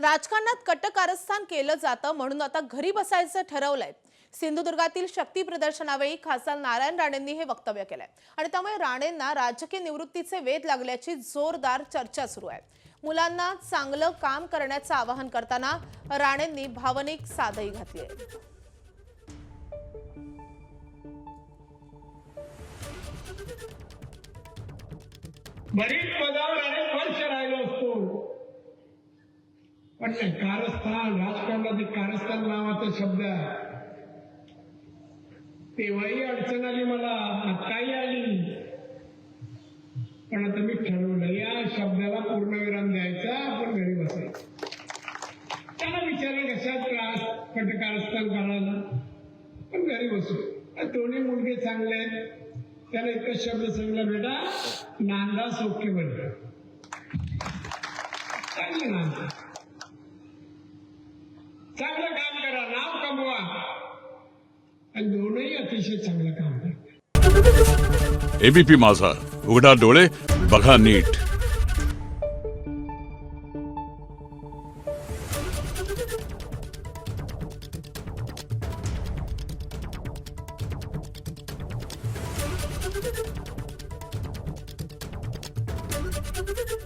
राजकारणात कट कारस्थान केलं जातं म्हणून आता घरी बसायचं ठरवलंय। सिंधुदुर्गातील शक्ती प्रदर्शनावेळी खासदार नारायण राणेंनी हे वक्तव्य केलंय आणि त्यामुळे राणेंना राजकीय निवृत्तीचे वेध लागल्याची जोरदार चर्चा सुरू आहे। मुलांना चांगलं काम करण्याचं आवाहन करताना राणेंनी भावनिक साधही घातली आहे। बरीच पदावर अनेक वर्ष राहिलो असतो, पण कारस्थान राजकारणातील कारस्थान नावाचा शब्द तेव्हाही अडचण आली, मला आताही आली, पण आता मी ठरवलं या शब्दाला पूर्णविराम द्यायचा, आपण घरी बसायचं। त्यांना विचारलं कशात त्रास कट कारस्थान करायला, पण घरी बसू। दोन्ही मुलगे चांगले आहेत, त्याला एकच शब्द सांगितला, बेटा नांदा सौख्य बनला, चांगलं नांदा, चांगलं काम करा, नाव कमवा, आणि दोनही अतिशय चांगलं काम करतात। एबीपी माझा, उघडा डोळे बघा नीट। Thank you.